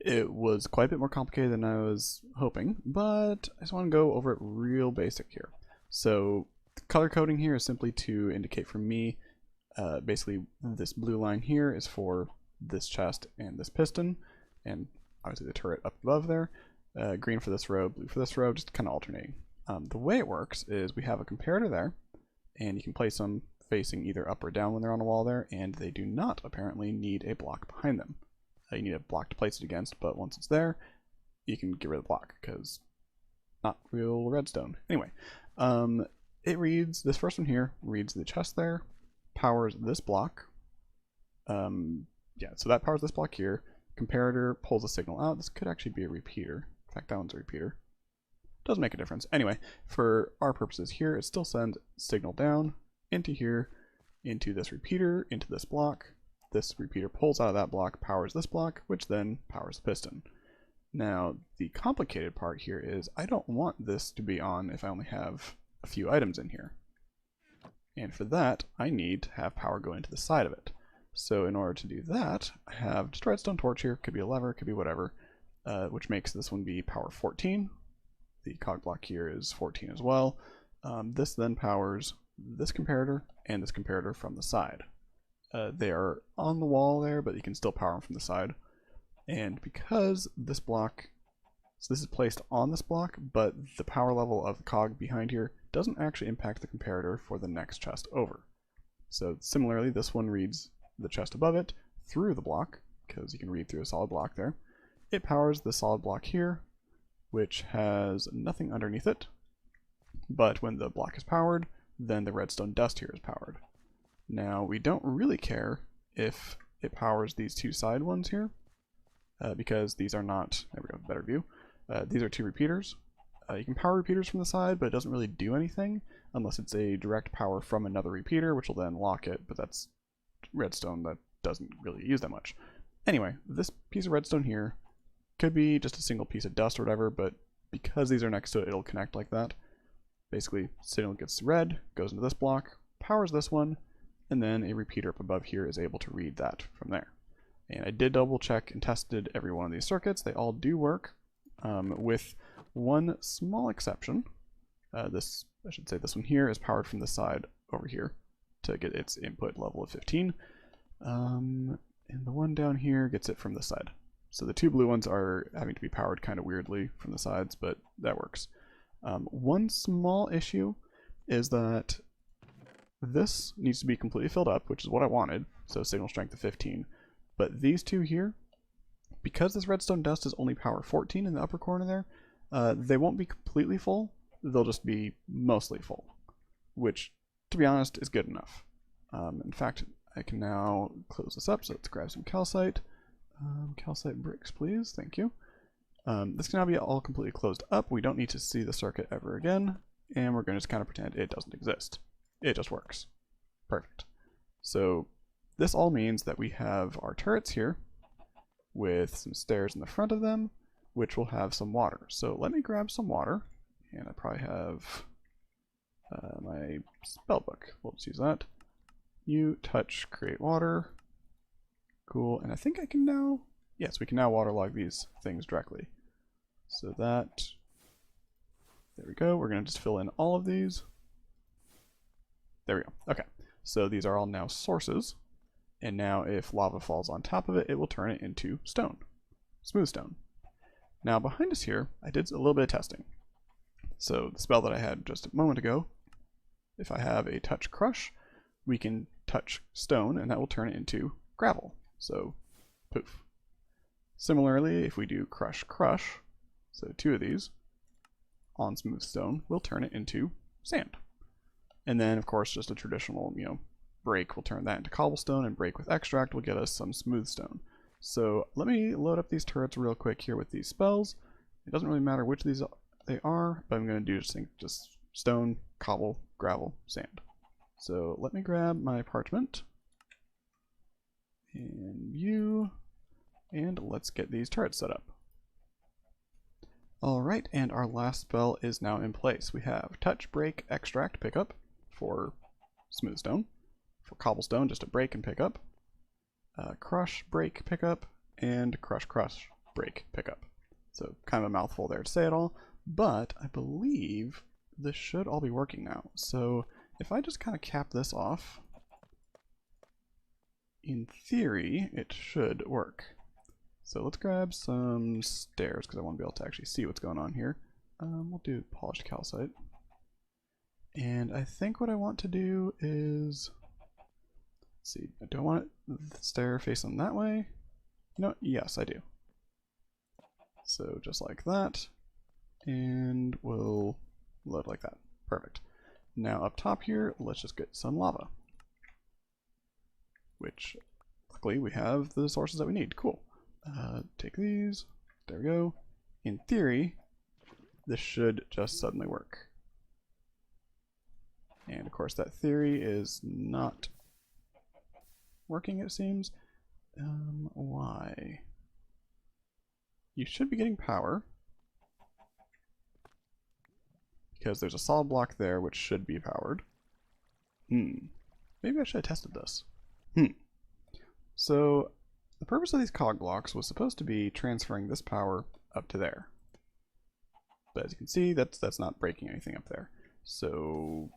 It was quite a bit more complicated than I was hoping, but I just want to go over it real basic here. So the color coding here is simply to indicate for me, basically this blue line here is for this chest and this piston, and obviously the turret up above there. Green for this row, blue for this row, just kind of alternating. The way it works is we have a comparator there, and you can place them facing either up or down when they're on a wall there, and they do not apparently need a block behind them. You need a block to place it against, but once it's there, you can get rid of the block, because not real redstone. Anyway, it reads, this first one here reads the chest there, powers this block. Yeah, so that powers this block here. Comparator pulls a signal out. This could actually be a repeater. In fact, that one's a repeater. Doesn't make a difference. Anyway, for our purposes here, it still sends signal down into here, into this repeater, into this block. This repeater pulls out of that block, powers this block, which then powers the piston. Now, the complicated part here is I don't want this to be on if I only have a few items in here. And for that, I need to have power go into the side of it. So in order to do that, I have just a redstone torch here, could be a lever, could be whatever, which makes this one be power 14. The cog block here is 14 as well. This then powers this comparator and this comparator from the side. They are on the wall there, but you can still power them from the side. And because this block, so this is placed on this block, but the power level of the cog behind here doesn't actually impact the comparator for the next chest over. So similarly, this one reads the chest above it through the block, because you can read through a solid block there. It powers the solid block here, which has nothing underneath it. But when the block is powered, then the redstone dust here is powered. Now, we don't really care if it powers these two side ones here, because these are not, there we go, better view. These are two repeaters. You can power repeaters from the side, but it doesn't really do anything unless it's a direct power from another repeater, which will then lock it, but that's redstone that doesn't really use that much. Anyway, this piece of redstone here could be just a single piece of dust or whatever, but because these are next to it, it'll connect like that. Basically, signal gets red, goes into this block, powers this one, and then a repeater up above here is able to read that from there. And I did double check and tested every one of these circuits. They all do work, with one small exception. I should say this one here is powered from the side over here to get its input level of 15. And the one down here gets it from the side. So the two blue ones are having to be powered kind of weirdly from the sides, but that works. One small issue is that this needs to be completely filled up, which is what I wanted, so signal strength of 15. But these two here, because this redstone dust is only power 14 in the upper corner there, they won't be completely full, they'll just be mostly full, which, to be honest, is good enough. In fact, I can now close this up, so let's grab some calcite. Calcite bricks, please, thank you. This can now be all completely closed up. We don't need to see the circuit ever again, and we're going to just kind of pretend it doesn't exist. It just works. Perfect. So this all means that we have our turrets here with some stairs in the front of them, which will have some water. So let me grab some water, and I probably have my spell book. We'll just use that. You touch create water. Cool, and I think I can now, yes, we can now waterlog these things directly. So that, there we go. We're going to just fill in all of these. There we go. Okay, so these are all now sources. And now if lava falls on top of it, it will turn it into stone, smooth stone. Now behind us here, I did a little bit of testing. So the spell that I had just a moment ago, if I have a touch crush, we can touch stone and that will turn it into gravel. So, poof. Similarly, if we do crush, crush, so 2 of these, on smooth stone, we'll turn it into sand. And then, of course, just a traditional, break will turn that into cobblestone, and break with extract will get us some smooth stone. So let me load up these turrets real quick here with these spells. It doesn't really matter which of these they are, but I'm going to do just stone, cobble, gravel, sand. So let me grab my parchment and view, and let's get these turrets set up. Alright, and our last spell is now in place. We have touch, break, extract, pickup for smooth stone. For cobblestone, just a break and pick up. Crush, break, pickup, and crush, crush, break, pickup. So kind of a mouthful there to say it all, but I believe this should all be working now. So if I just kind of cap this off, in theory, it should work. So let's grab some stairs because I want to be able to actually see what's going on here. We'll do polished calcite. And I think what I want to do is, let's see, do I want the stair facing that way? Yes, I do. So just like that, and we'll load like that. Perfect. Now up top here, let's just get some lava, which luckily we have the sources that we need. Cool. Take these. There we go. In theory, this should just suddenly work. And of course that theory is not working, it seems. Why? You should be getting power, because there's a solid block there which should be powered. Maybe I should have tested this. So the purpose of these cog blocks was supposed to be transferring this power up to there. But as you can see, that's not breaking anything up there. So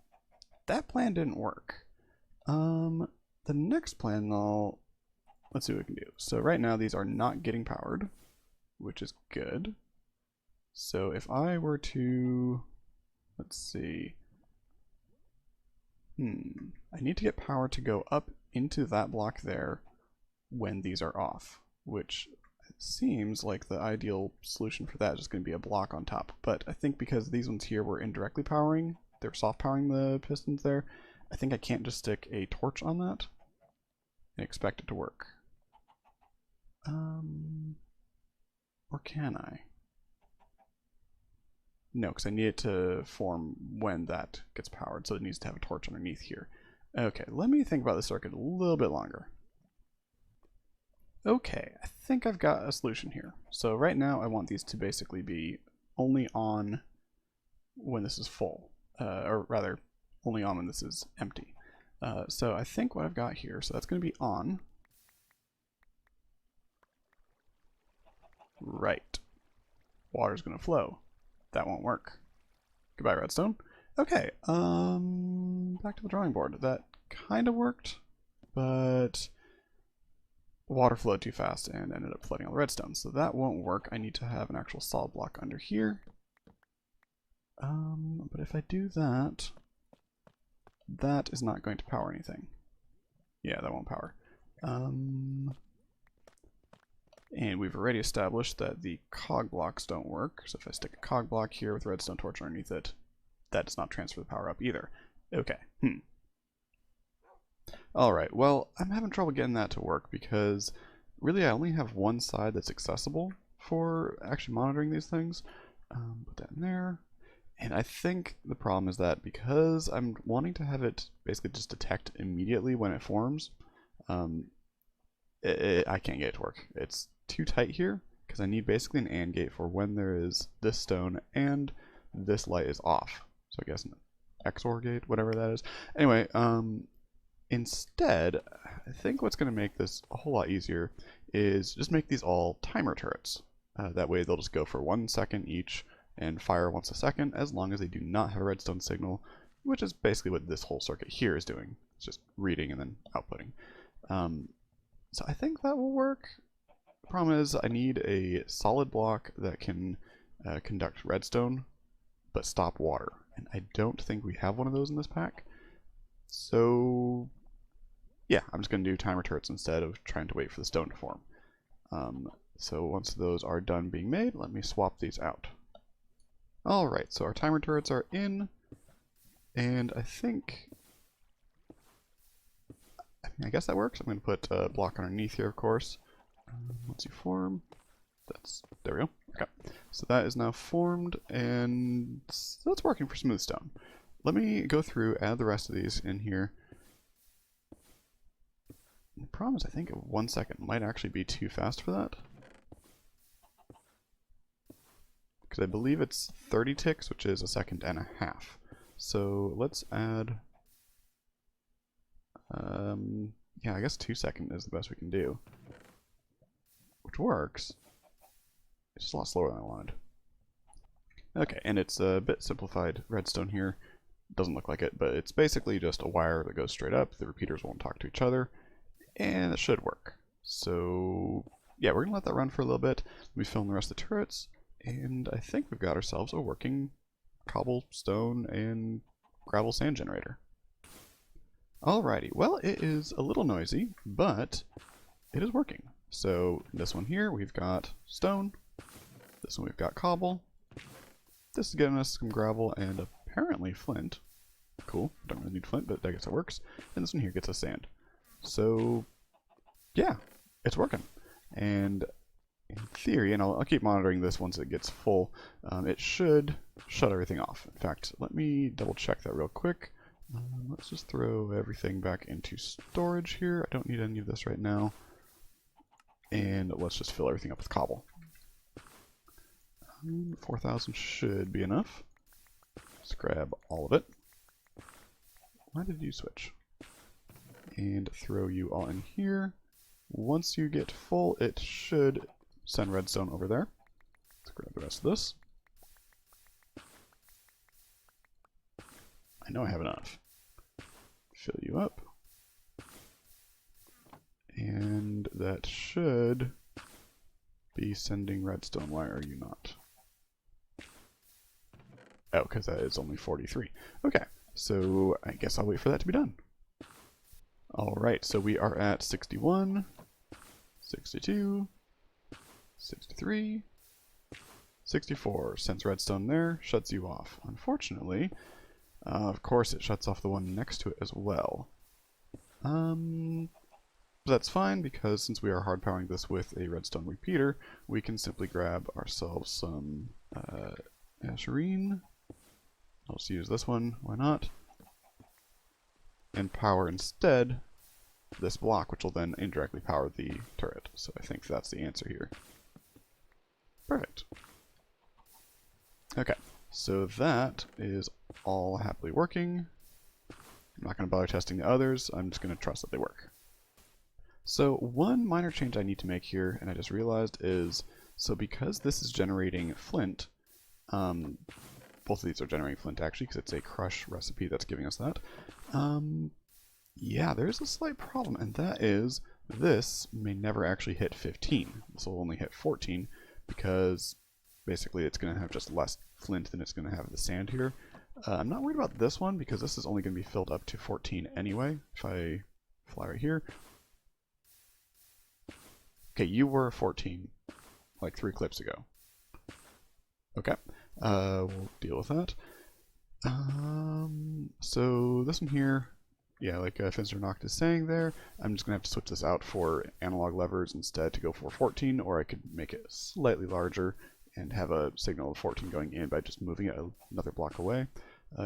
that plan didn't work. The next plan, let's see what we can do. So right now these are not getting powered, which is good. So if I were to, let's see, I need to get power to go up into that block there when these are off, which seems like the ideal solution for that is just going to be a block on top. But I think because these ones here were indirectly powering, they're soft powering the pistons there, I think I can't just stick a torch on that and expect it to work. Or can I? No, because I need it to form when that gets powered, so it needs to have a torch underneath here. Okay, let me think about the circuit a little bit longer. Okay, I think I've got a solution here. So right now I want these to basically be only on when this is full, or rather only on when this is empty. So I think what I've got here, so that's going to be on. Right. Water's going to flow. That won't work. Goodbye, redstone. Okay, back to the drawing board. That kind of worked, but water flowed too fast and ended up flooding all the redstone, so that won't work. I need to have an actual solid block under here. But if I do that, that is not going to power anything. Yeah, that won't power. And we've already established that the cog blocks don't work, so if I stick a cog block here with redstone torch underneath it, that does not transfer the power up either. Okay, Alright, well, I'm having trouble getting that to work because really I only have one side that's accessible for actually monitoring these things. Put that in there. And I think the problem is that because I'm wanting to have it basically just detect immediately when it forms, I can't get it to work. It's too tight here because I need basically an AND gate for when there is this stone and this light is off. So I guess an XOR gate, whatever that is. Anyway, instead, I think what's going to make this a whole lot easier is just make these all timer turrets. That way they'll just go for 1 second each and fire once a second as long as they do not have a redstone signal, which is basically what this whole circuit here is doing. It's just reading and then outputting. So I think that will work. The problem is I need a solid block that can conduct redstone but stop water, and I don't think we have one of those in this pack. So yeah, I'm just going to do timer turrets instead of trying to wait for the stone to form. So once those are done being made, let me swap these out. Alright, so our timer turrets are in, and I guess that works. I'm going to put a block underneath here, of course. Once you form, there we go. Okay, so that is now formed, and so it's working for smooth stone. Let me go through, add the rest of these in here. The problem is I think 1 second might actually be too fast for that. Because I believe it's 30 ticks, which is 1.5 seconds. So let's add, yeah, I guess 2 seconds is the best we can do. Which works. It's just a lot slower than I wanted. Okay, and it's a bit simplified redstone here. Doesn't look like it, but it's basically just a wire that goes straight up. The repeaters won't talk to each other, and it should work. So yeah, we're gonna let that run for a little bit. We film the rest of the turrets, and I think we've got ourselves a working cobblestone and gravel sand generator. Alrighty, well, it is a little noisy, but it is working. So this one here, we've got stone. This one we've got cobble. This is getting us some gravel and apparently flint. Cool, don't really need flint, but I guess it works. And this one here gets us sand. So yeah, it's working. And in theory, and I'll keep monitoring this once it gets full, it should shut everything off. In fact, let me double check that real quick. Let's just throw everything back into storage here. I don't need any of this right now. And let's just fill everything up with cobble. 4,000 should be enough. Let's grab all of it. Why did you switch? And throw you all in here. Once you get full, it should send redstone over there. Let's grab the rest of this. I know I have enough. Fill you up. And that should be sending redstone. Why are you not? Oh, because that is only 43. Okay, so I guess I'll wait for that to be done. Alright, so we are at 61, 62, 63, 64. Sends redstone there, shuts you off. Unfortunately, of course it shuts off the one next to it as well. But that's fine, because since we are hard powering this with a redstone repeater, we can simply grab ourselves some asherine. I'll just use this one, why not? And power instead this block, which will then indirectly power the turret. So I think that's the answer here. Perfect. Okay, so that is all happily working. I'm not going to bother testing the others, I'm just going to trust that they work. So one minor change I need to make here, and I just realized, is so because this is generating flint, both of these are generating flint actually, because it's a crush recipe that's giving us that. Yeah, there's a slight problem, and that is this may never actually hit 15. This will only hit 14, because basically it's going to have just less flint than it's going to have the sand here. I'm not worried about this one, because this is only going to be filled up to 14 anyway. If I fly right here. Okay, you were 14, like 3 clips ago. Okay, we'll deal with that. So this one here, yeah, like Finster Noct is saying there, I'm just going to have to switch this out for analog levers instead to go for 14, or I could make it slightly larger and have a signal of 14 going in by just moving it another block away.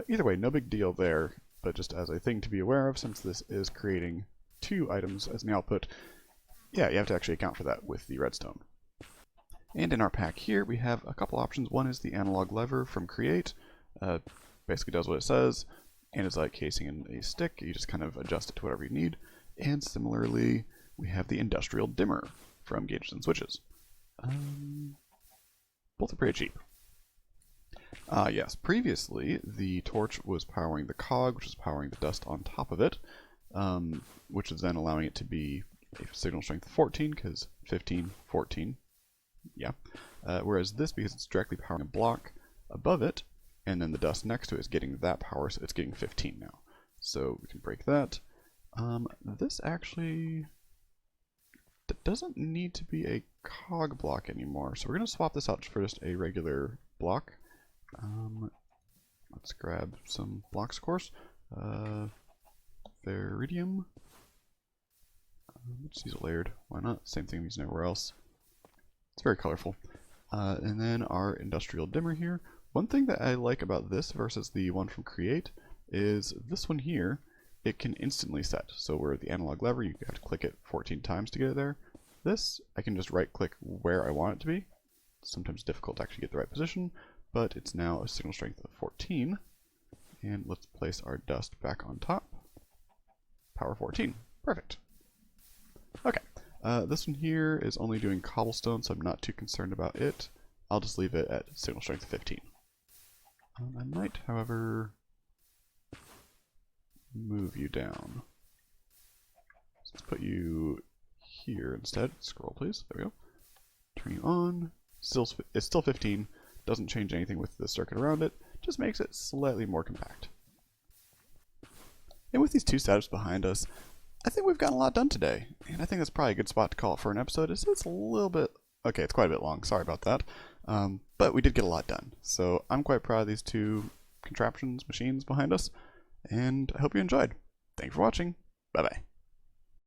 Either way, no big deal there, but just as a thing to be aware of, since this is creating 2 items as an output, yeah, you have to actually account for that with the redstone. And in our pack here, we have a couple options. One is the analog lever from Create. Basically does what it says, and it's like casing in a stick. You just kind of adjust it to whatever you need. And similarly, we have the industrial dimmer from Gauges and Switches. Both are pretty cheap. Yes, previously the torch was powering the cog, which is powering the dust on top of it, which is then allowing it to be a signal strength of 14, because 15, 14, yeah. Whereas this, because it's directly powering a block above it, and then the dust next to it is getting that power, so it's getting 15 now. So we can break that. This actually doesn't need to be a cog block anymore, so we're going to swap this out for just a regular block. Let's grab some blocks, of course. Veridium. Let's use a layered. Why not? Same thing I'm using everywhere else. It's very colorful. And then our industrial dimmer here. One thing that I like about this versus the one from Create is this one here, it can instantly set. So where the analog lever, you have to click it 14 times to get it there. This, I can just right click where I want it to be. It's sometimes difficult to actually get the right position, but it's now a signal strength of 14. And let's place our dust back on top. Power 14. Perfect. Okay. This one here is only doing cobblestone, so I'm not too concerned about it. I'll just leave it at signal strength 15. I might, however, move you down. So let's put you here instead. Scroll, please. There we go. Turn you on. It's still 15. Doesn't change anything with the circuit around it. Just makes it slightly more compact. And with these two setups behind us, I think we've gotten a lot done today. And I think that's probably a good spot to call it for an episode. It's a little bit... Okay, it's quite a bit long. Sorry about that. But we did get a lot done. So I'm quite proud of these two contraptions, machines behind us. And I hope you enjoyed. Thank you for watching. Bye-bye.